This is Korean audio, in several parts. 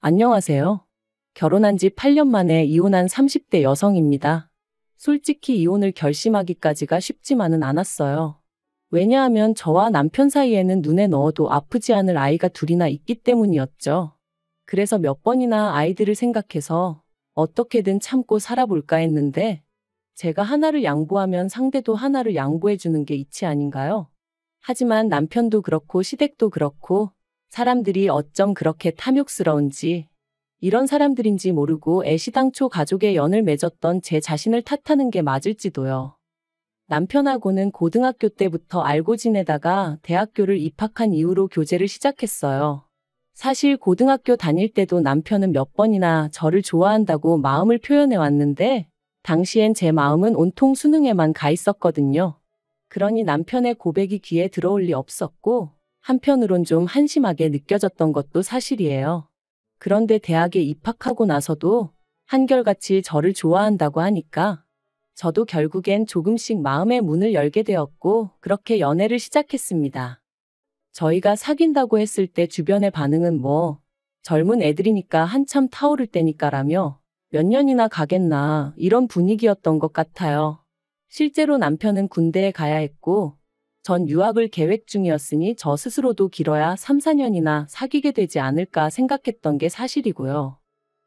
안녕하세요. 결혼한 지 8년 만에 이혼한 30대 여성입니다. 솔직히 이혼을 결심하기까지가 쉽지만은 않았어요. 왜냐하면 저와 남편 사이에는 눈에 넣어도 아프지 않을 아이가 둘이나 있기 때문이었죠. 그래서 몇 번이나 아이들을 생각해서 어떻게든 참고 살아볼까 했는데 제가 하나를 양보하면 상대도 하나를 양보해주는 게 이치 아닌가요? 하지만 남편도 그렇고 시댁도 그렇고 사람들이 어쩜 그렇게 탐욕스러운지 이런 사람들인지 모르고 애시당초 가족의 연을 맺었던 제 자신을 탓하는 게 맞을지도요. 남편하고는 고등학교 때부터 알고 지내다가 대학교를 입학한 이후로 교제를 시작했어요. 사실 고등학교 다닐 때도 남편은 몇 번이나 저를 좋아한다고 마음을 표현해 왔는데 당시엔 제 마음은 온통 수능에만 가 있었거든요. 그러니 남편의 고백이 귀에 들어올 리 없었고 한편으론 좀 한심하게 느껴졌던 것도 사실이에요. 그런데 대학에 입학하고 나서도 한결같이 저를 좋아한다고 하니까 저도 결국엔 조금씩 마음의 문을 열게 되었고 그렇게 연애를 시작했습니다. 저희가 사귄다고 했을 때 주변의 반응은 젊은 애들이니까 한참 타오를 때니까라며 몇 년이나 가겠나 이런 분위기였던 것 같아요. 실제로 남편은 군대에 가야 했고 전 유학을 계획 중이었으니 저 스스로도 길어야 3, 4년이나 사귀게 되지 않을까 생각했던 게 사실이고요.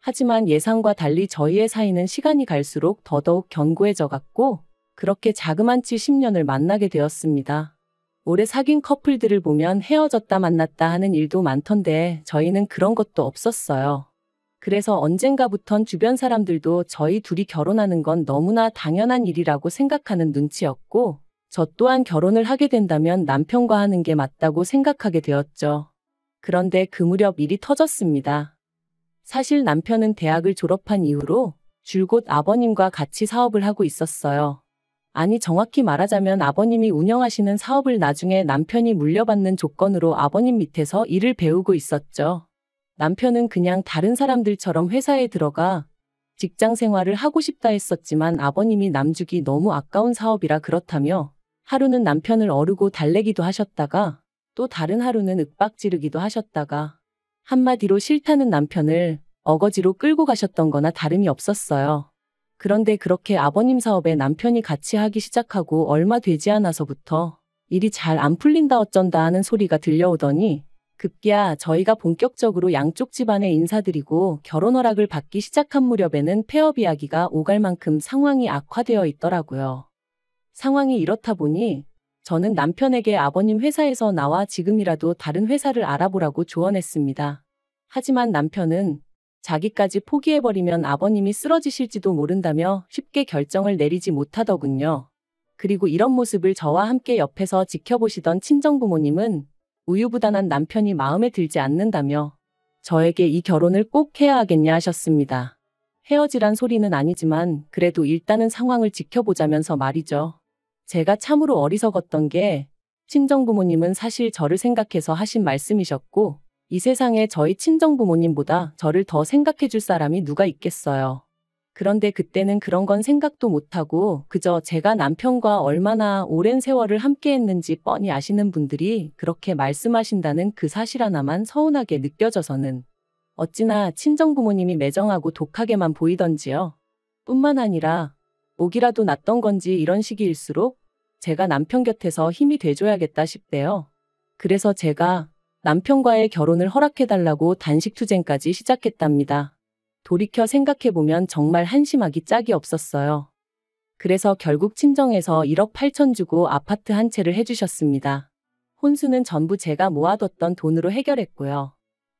하지만 예상과 달리 저희의 사이는 시간이 갈수록 더더욱 견고해져 갔고 그렇게 자그만치 10년을 만나게 되었습니다. 오래 사귄 커플들을 보면 헤어졌다 만났다 하는 일도 많던데 저희는 그런 것도 없었어요. 그래서 언젠가부턴 주변 사람들도 저희 둘이 결혼하는 건 너무나 당연한 일이라고 생각하는 눈치였고 저 또한 결혼을 하게 된다면 남편과 하는 게 맞다고 생각하게 되었죠. 그런데 그 무렵 일이 터졌습니다. 사실 남편은 대학을 졸업한 이후로 줄곧 아버님과 같이 사업을 하고 있었어요. 아니 정확히 말하자면 아버님이 운영하시는 사업을 나중에 남편이 물려받는 조건으로 아버님 밑에서 일을 배우고 있었죠. 남편은 그냥 다른 사람들처럼 회사에 들어가 직장 생활을 하고 싶다 했었지만 아버님이 남주기 너무 아까운 사업이라 그렇다며 하루는 남편을 어르고 달래기도 하셨다가 또 다른 하루는 윽박지르기도 하셨다가 한마디로 싫다는 남편을 어거지로 끌고 가셨던 거나 다름이 없었어요. 그런데 그렇게 아버님 사업에 남편이 같이 하기 시작하고 얼마 되지 않아서부터 일이 잘 안 풀린다 어쩐다 하는 소리가 들려오더니 급기야 저희가 본격적으로 양쪽 집안에 인사드리고 결혼 허락을 받기 시작한 무렵에는 폐업 이야기가 오갈 만큼 상황이 악화되어 있더라고요. 상황이 이렇다 보니 저는 남편에게 아버님 회사에서 나와 지금이라도 다른 회사를 알아보라고 조언했습니다. 하지만 남편은 자기까지 포기해버리면 아버님이 쓰러지실지도 모른다며 쉽게 결정을 내리지 못하더군요. 그리고 이런 모습을 저와 함께 옆에서 지켜보시던 친정부모님은 우유부단한 남편이 마음에 들지 않는다며 저에게 이 결혼을 꼭 해야 하겠냐 하셨습니다. 헤어지란 소리는 아니지만 그래도 일단은 상황을 지켜보자면서 말이죠. 제가 참으로 어리석었던 게 친정부모님은 사실 저를 생각해서 하신 말씀이셨고 이 세상에 저희 친정부모님보다 저를 더 생각해 줄 사람이 누가 있겠어요. 그런데 그때는 그런 건 생각도 못하고 그저 제가 남편과 얼마나 오랜 세월을 함께 했는지 뻔히 아시는 분들이 그렇게 말씀하신다는 그 사실 하나만 서운하게 느껴져서는 어찌나 친정부모님이 매정하고 독하게만 보이던지요. 뿐만 아니라 목이라도 났던 건지 이런 시기일수록 제가 남편 곁에서 힘이 돼줘야겠다 싶대요. 그래서 제가 남편과의 결혼을 허락해달라고 단식투쟁까지 시작했답니다. 돌이켜 생각해보면 정말 한심하기 짝이 없었어요. 그래서 결국 친정에서 1억 8천 주고 아파트 한 채를 해주셨습니다. 혼수는 전부 제가 모아뒀던 돈으로 해결했고요.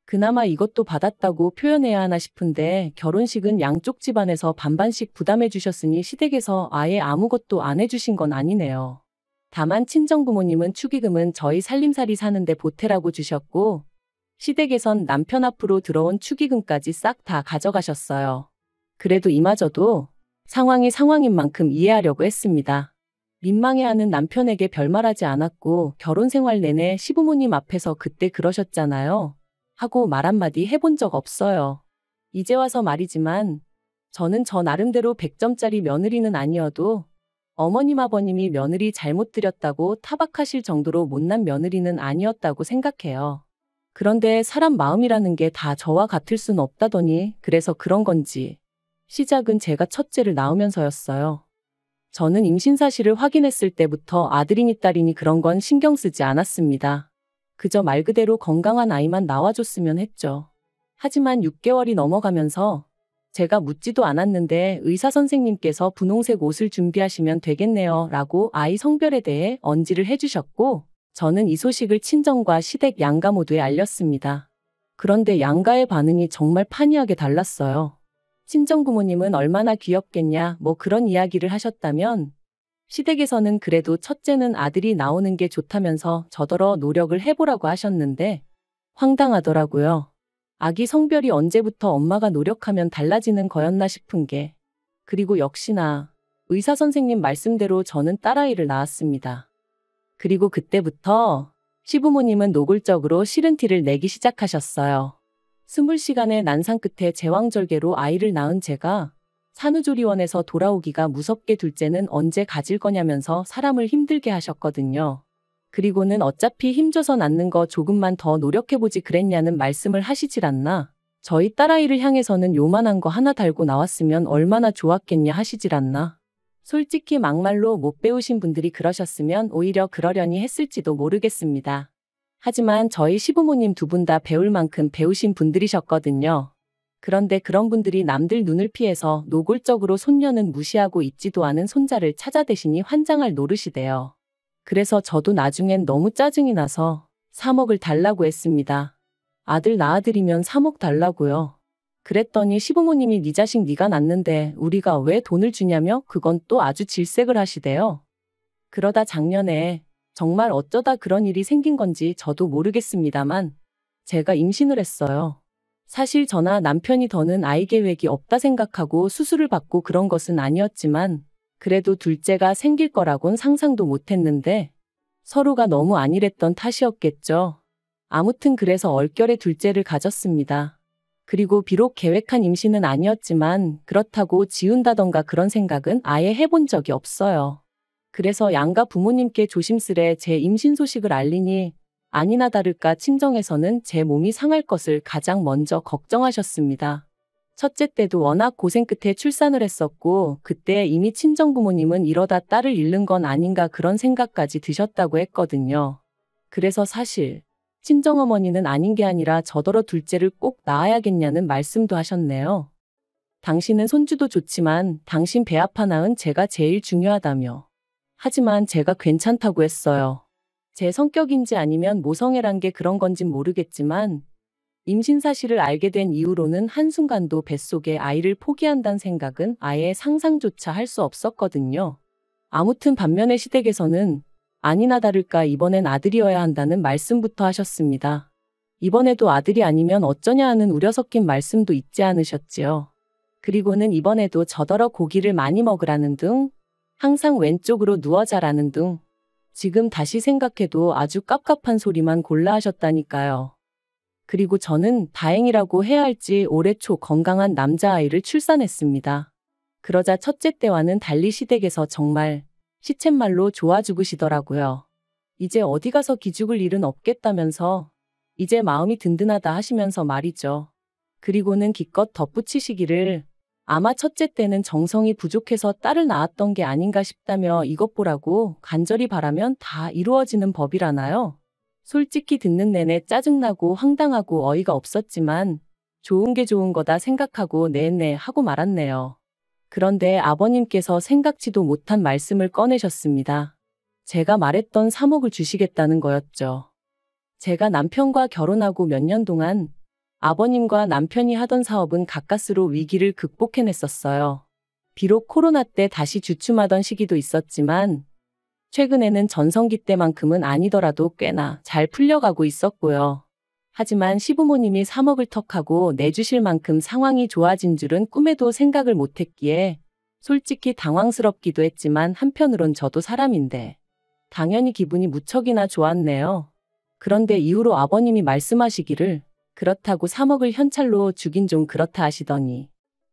그나마 이것도 받았다고 표현해야 하나 싶은데 결혼식은 양쪽 집안에서 반반씩 부담해 주셨으니 시댁에서 아예 아무것도 안 해주신 건 아니네요. 다만 친정부모님은 축의금은 저희 살림살이 사는데 보태라고 주셨고 시댁에선 남편 앞으로 들어온 축의금까지 싹 다 가져가셨어요. 그래도 이마저도 상황이 상황인 만큼 이해하려고 했습니다. 민망해하는 남편에게 별말하지 않았고 결혼 생활 내내 시부모님 앞에서 그때 그러셨잖아요. 하고 말 한마디 해본 적 없어요. 이제 와서 말이지만 저는 저 나름대로 100점짜리 며느리는 아니어도 어머님 아버님이 며느리 잘못 들였다고 타박하실 정도로 못난 며느리는 아니었다고 생각해요. 그런데 사람 마음이라는 게 다 저와 같을 순 없다더니 그래서 그런 건지 시작은 제가 첫째를 낳으면서였어요. 저는 임신 사실을 확인했을 때부터 아들이니 딸이니 그런 건 신경 쓰지 않았습니다. 그저 말 그대로 건강한 아이만 나와줬으면 했죠. 하지만 6개월이 넘어가면서 제가 묻지도 않았는데 의사 선생님께서 분홍색 옷을 준비하시면 되겠네요 라고 아이 성별에 대해 언지를 해주셨고 저는 이 소식을 친정과 시댁 양가 모두에 알렸습니다. 그런데 양가의 반응이 정말 판이하게 달랐어요. 친정 부모님은 얼마나 귀엽겠냐 뭐 그런 이야기를 하셨다면 시댁에서는 그래도 첫째는 아들이 나오는 게 좋다면서 저더러 노력을 해보라고 하셨는데 황당하더라고요. 아기 성별이 언제부터 엄마가 노력하면 달라지는 거였나 싶은 게. 그리고 역시나 의사 선생님 말씀대로 저는 딸아이를 낳았습니다. 그리고 그때부터 시부모님은 노골적으로 싫은 티를 내기 시작하셨어요. 20시간의 난상 끝에 제왕절개로 아이를 낳은 제가 산후조리원에서 돌아오기가 무섭게 둘째는 언제 가질 거냐면서 사람을 힘들게 하셨거든요. 그리고는 어차피 힘줘서 낳는 거 조금만 더 노력해보지 그랬냐는 말씀을 하시질 않나. 저희 딸아이를 향해서는 요만한 거 하나 달고 나왔으면 얼마나 좋았겠냐 하시질 않나. 솔직히 막말로 못 배우신 분들이 그러셨으면 오히려 그러려니 했을지도 모르겠습니다. 하지만 저희 시부모님 두 분 다 배울 만큼 배우신 분들이셨거든요. 그런데 그런 분들이 남들 눈을 피해서 노골적으로 손녀는 무시하고 있지도 않은 손자를 찾아대시니 환장할 노릇이대요. 그래서 저도 나중엔 너무 짜증이 나서 3억을 달라고 했습니다. 아들 낳아드리면 3억 달라고요. 그랬더니 시부모님이 네 자식 네가 낳는데 우리가 왜 돈을 주냐며 그건 또 아주 질색을 하시대요. 그러다 작년에 정말 어쩌다 그런 일이 생긴 건지 저도 모르겠습니다만 제가 임신을 했어요. 사실 저나 남편이 더는 아이 계획이 없다 생각하고 수술을 받고 그런 것은 아니었지만 그래도 둘째가 생길 거라곤 상상도 못했는데 서로가 너무 안일했던 탓이었겠죠. 아무튼 그래서 얼결에 둘째를 가졌습니다. 그리고 비록 계획한 임신은 아니었지만 그렇다고 지운다던가 그런 생각은 아예 해본 적이 없어요. 그래서 양가 부모님께 조심스레 제 임신 소식을 알리니 아니나 다를까 친정에서는 제 몸이 상할 것을 가장 먼저 걱정하셨습니다. 첫째 때도 워낙 고생 끝에 출산을 했었고 그때 이미 친정 부모님은 이러다 딸을 잃는 건 아닌가 그런 생각까지 드셨다고 했거든요. 그래서 사실 친정어머니는 아닌 게 아니라 저더러 둘째를 꼭 낳아야겠냐는 말씀도 하셨네요. 당신은 손주도 좋지만 당신 배 아파 낳은 제가 제일 중요하다며. 하지만 제가 괜찮다고 했어요. 제 성격인지 아니면 모성애란 게 그런 건진 모르겠지만 임신 사실을 알게 된 이후로는 한순간도 뱃속에 아이를 포기한다는 생각은 아예 상상조차 할 수 없었거든요. 아무튼 반면에 시댁에서는 아니나 다를까 이번엔 아들이어야 한다는 말씀부터 하셨습니다. 이번에도 아들이 아니면 어쩌냐 하는 우려 섞인 말씀도 잊지 않으셨지요. 그리고는 이번에도 저더러 고기를 많이 먹으라는 둥, 항상 왼쪽으로 누워 자라는 둥, 지금 다시 생각해도 아주 깝깝한 소리만 골라 하셨다니까요. 그리고 저는 다행이라고 해야 할지 올해 초 건강한 남자아이를 출산했습니다. 그러자 첫째 때와는 달리 시댁에서 정말 시쳇말로 좋아 죽으시더라고요. 이제 어디 가서 기죽을 일은 없겠다면서 이제 마음이 든든하다 하시면서 말이죠. 그리고는 기껏 덧붙이시기를 아마 첫째 때는 정성이 부족해서 딸을 낳았던 게 아닌가 싶다며 이것 보라고 간절히 바라면 다 이루어지는 법이라나요? 솔직히 듣는 내내 짜증나고 황당하고 어이가 없었지만 좋은 게 좋은 거다 생각하고 네네 하고 말았네요. 그런데 아버님께서 생각지도 못한 말씀을 꺼내셨습니다. 제가 말했던 3억을 주시겠다는 거였죠. 제가 남편과 결혼하고 몇 년 동안 아버님과 남편이 하던 사업은 가까스로 위기를 극복해냈었어요. 비록 코로나 때 다시 주춤하던 시기도 있었지만 최근에는 전성기 때만큼은 아니더라도 꽤나 잘 풀려가고 있었고요. 하지만 시부모님이 3억을 턱하고 내주실 만큼 상황이 좋아진 줄은 꿈에도 생각을 못했기에 솔직히 당황스럽기도 했지만 한편으론 저도 사람인데 당연히 기분이 무척이나 좋았네요. 그런데 이후로 아버님이 말씀하시기를 그렇다고 3억을 현찰로 주긴 좀 그렇다 하시더니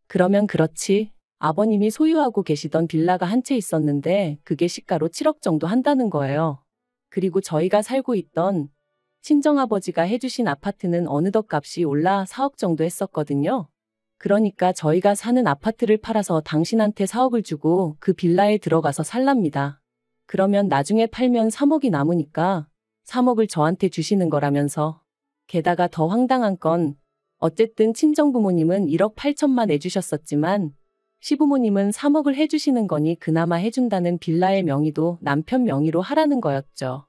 그러면 그렇지. 아버님이 소유하고 계시던 빌라가 한 채 있었는데 그게 시가로 7억 정도 한다는 거예요. 그리고 저희가 살고 있던 친정아버지가 해주신 아파트는 어느덧 값이 올라 4억 정도 했었거든요. 그러니까 저희가 사는 아파트를 팔아서 당신한테 4억을 주고 그 빌라에 들어가서 살랍니다. 그러면 나중에 팔면 3억이 남으니까 3억을 저한테 주시는 거라면서. 게다가 더 황당한 건 어쨌든 친정부모님은 1억 8천만 내주셨었지만 시부모님은 3억을 해주시는 거니 그나마 해준다는 빌라의 명의도 남편 명의로 하라는 거였죠.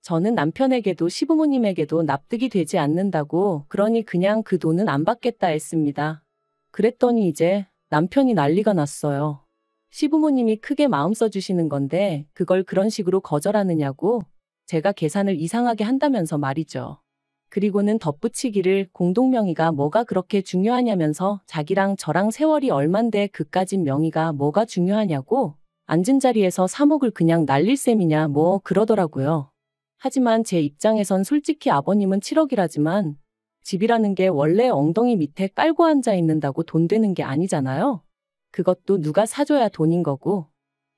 저는 남편에게도 시부모님에게도 납득이 되지 않는다고 그러니 그냥 그 돈은 안 받겠다 했습니다. 그랬더니 이제 남편이 난리가 났어요. 시부모님이 크게 마음 써주시는 건데 그걸 그런 식으로 거절하느냐고 제가 계산을 이상하게 한다면서 말이죠. 그리고는 덧붙이기를 공동명의가 뭐가 그렇게 중요하냐면서 자기랑 저랑 세월이 얼만데 그까진 명의가 뭐가 중요하냐고 앉은 자리에서 3억을 그냥 날릴 셈이냐 뭐 그러더라고요. 하지만 제 입장에선 솔직히 아버님은 7억이라지만 집이라는 게 원래 엉덩이 밑에 깔고 앉아 있는다고 돈 되는 게 아니잖아요. 그것도 누가 사줘야 돈인 거고.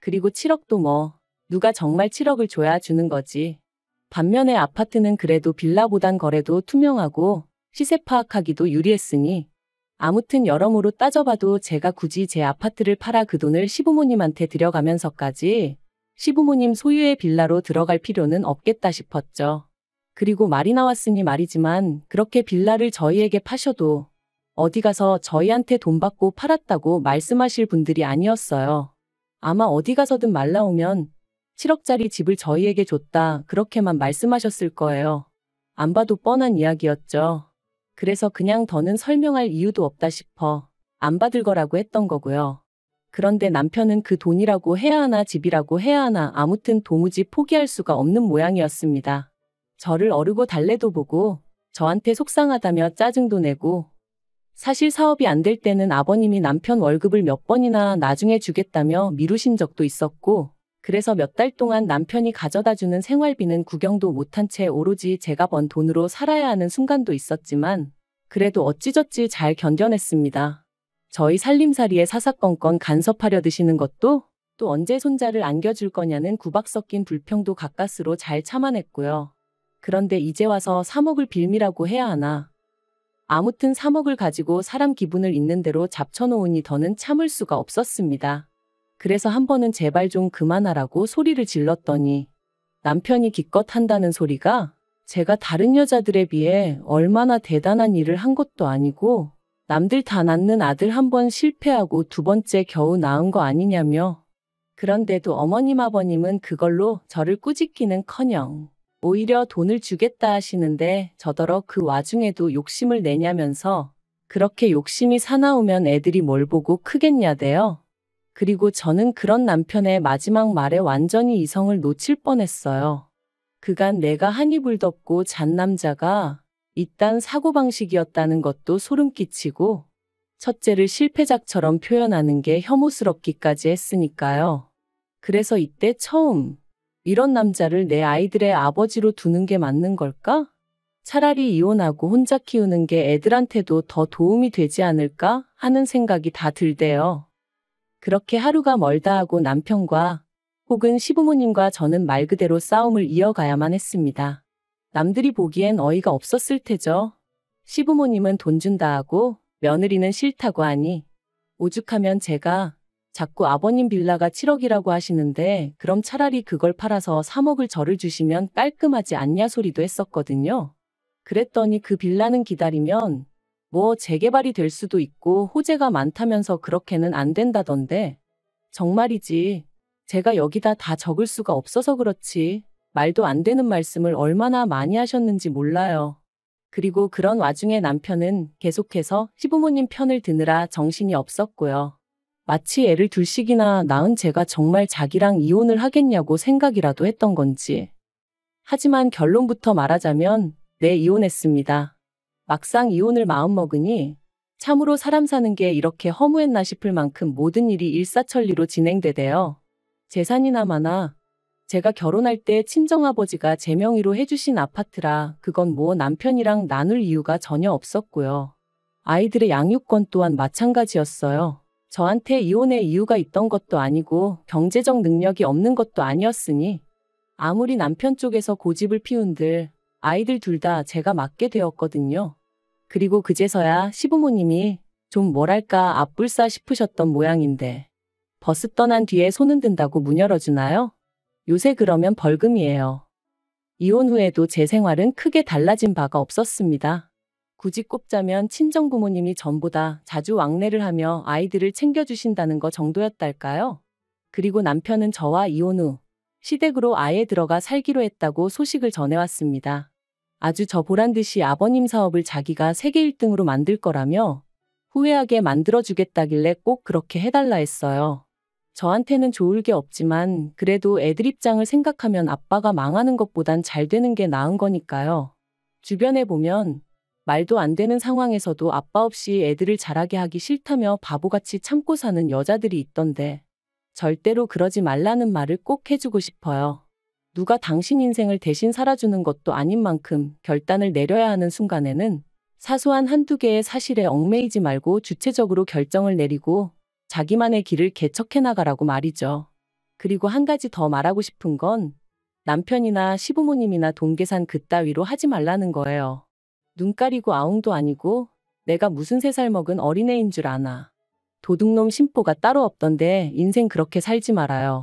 그리고 7억도 뭐 누가 정말 7억을 줘야 주는 거지. 반면에 아파트는 그래도 빌라보단 거래도 투명하고 시세 파악하기도 유리했으니 아무튼 여러모로 따져봐도 제가 굳이 제 아파트를 팔아 그 돈을 시부모님한테 들여가면서까지 시부모님 소유의 빌라로 들어갈 필요는 없겠다 싶었죠. 그리고 말이 나왔으니 말이지만 그렇게 빌라를 저희에게 파셔도 어디 가서 저희한테 돈 받고 팔았다고 말씀하실 분들이 아니었어요. 아마 어디 가서든 말 나오면 7억짜리 집을 저희에게 줬다 그렇게만 말씀하셨을 거예요. 안 봐도 뻔한 이야기였죠. 그래서 그냥 더는 설명할 이유도 없다 싶어 안 받을 거라고 했던 거고요. 그런데 남편은 그 돈이라고 해야 하나 집이라고 해야 하나 아무튼 도무지 포기할 수가 없는 모양이었습니다. 저를 어르고 달래도 보고 저한테 속상하다며 짜증도 내고 사실 사업이 안 될 때는 아버님이 남편 월급을 몇 번이나 나중에 주겠다며 미루신 적도 있었고 그래서 몇 달 동안 남편이 가져다주는 생활비는 구경도 못한 채 오로지 제가 번 돈으로 살아야 하는 순간도 있었지만 그래도 어찌저찌 잘 견뎌냈습니다. 저희 살림살이에 사사건건 간섭하려 드시는 것도 또 언제 손자를 안겨줄 거냐는 구박 섞인 불평도 가까스로 잘 참아냈고요. 그런데 이제 와서 3억을 빌미라고 해야 하나. 아무튼 3억을 가지고 사람 기분을 있는 대로 잡쳐놓으니 더는 참을 수가 없었습니다. 그래서 한 번은 제발 좀 그만하라고 소리를 질렀더니 남편이 기껏 한다는 소리가 제가 다른 여자들에 비해 얼마나 대단한 일을 한 것도 아니고 남들 다 낳는 아들 한 번 실패하고 두 번째 겨우 낳은 거 아니냐며. 그런데도 어머님 아버님은 그걸로 저를 꾸짖기는커녕 오히려 돈을 주겠다 하시는데 저더러 그 와중에도 욕심을 내냐면서 그렇게 욕심이 사나우면 애들이 뭘 보고 크겠냐대요. 그리고 저는 그런 남편의 마지막 말에 완전히 이성을 놓칠 뻔했어요. 그간 내가 한 이불 덮고 잔 남자가 이딴 사고방식이었다는 것도 소름 끼치고 첫째를 실패작처럼 표현하는 게 혐오스럽기까지 했으니까요. 그래서 이때 처음 이런 남자를 내 아이들의 아버지로 두는 게 맞는 걸까? 차라리 이혼하고 혼자 키우는 게 애들한테도 더 도움이 되지 않을까 하는 생각이 다 들대요. 그렇게 하루가 멀다 하고 남편과 혹은 시부모님과 저는 말 그대로 싸움을 이어가야만 했습니다. 남들이 보기엔 어이가 없었을 테죠. 시부모님은 돈 준다 하고 며느리는 싫다고 하니 오죽하면 제가 자꾸 아버님 빌라가 7억이라고 하시는데 그럼 차라리 그걸 팔아서 3억을 저를 주시면 깔끔하지 않냐 소리도 했었거든요. 그랬더니 그 빌라는 기다리면 뭐 재개발이 될 수도 있고 호재가 많다면서 그렇게는 안 된다던데 정말이지 제가 여기다 다 적을 수가 없어서 그렇지 말도 안 되는 말씀을 얼마나 많이 하셨는지 몰라요. 그리고 그런 와중에 남편은 계속해서 시부모님 편을 드느라 정신이 없었고요. 마치 애를 둘씩이나 낳은 제가 정말 자기랑 이혼을 하겠냐고 생각이라도 했던 건지. 하지만 결론부터 말하자면 네, 이혼했습니다. 막상 이혼을 마음먹으니 참으로 사람 사는 게 이렇게 허무했나 싶을 만큼 모든 일이 일사천리로 진행되대요. 재산이나 마나 제가 결혼할 때 친정아버지가 제 명의로 해주신 아파트라 그건 뭐 남편이랑 나눌 이유가 전혀 없었고요. 아이들의 양육권 또한 마찬가지였어요. 저한테 이혼의 이유가 있던 것도 아니고 경제적 능력이 없는 것도 아니었으니 아무리 남편 쪽에서 고집을 피운들 아이들 둘 다 제가 맡게 되었거든요. 그리고 그제서야 시부모님이 좀 뭐랄까 앞불싸 싶으셨던 모양인데 버스 떠난 뒤에 손은 든다고 문 열어주나요? 요새 그러면 벌금이에요. 이혼 후에도 제 생활은 크게 달라진 바가 없었습니다. 굳이 꼽자면 친정 부모님이 전보다 자주 왕래를 하며 아이들을 챙겨주신다는 거 정도였달까요? 그리고 남편은 저와 이혼 후 시댁으로 아예 들어가 살기로 했다고 소식을 전해왔습니다. 아주 저 보란듯이 아버님 사업을 자기가 세계 1등으로 만들 거라며 후회하게 만들어주겠다길래 꼭 그렇게 해달라 했어요. 저한테는 좋을 게 없지만 그래도 애들 입장을 생각하면 아빠가 망하는 것보단 잘 되는 게 나은 거니까요. 주변에 보면 말도 안 되는 상황에서도 아빠 없이 애들을 자라게 하기 싫다며 바보같이 참고 사는 여자들이 있던데 절대로 그러지 말라는 말을 꼭 해주고 싶어요. 누가 당신 인생을 대신 살아주는 것도 아닌 만큼 결단을 내려야 하는 순간에는 사소한 한두 개의 사실에 얽매이지 말고 주체적으로 결정을 내리고 자기만의 길을 개척해 나가라고 말이죠. 그리고 한 가지 더 말하고 싶은 건 남편이나 시부모님이나 돈 계산 그따위로 하지 말라는 거예요. 눈 가리고 아웅도 아니고 내가 무슨 3살 먹은 어린애인 줄 아나. 도둑놈 심보가 따로 없던데 인생 그렇게 살지 말아요.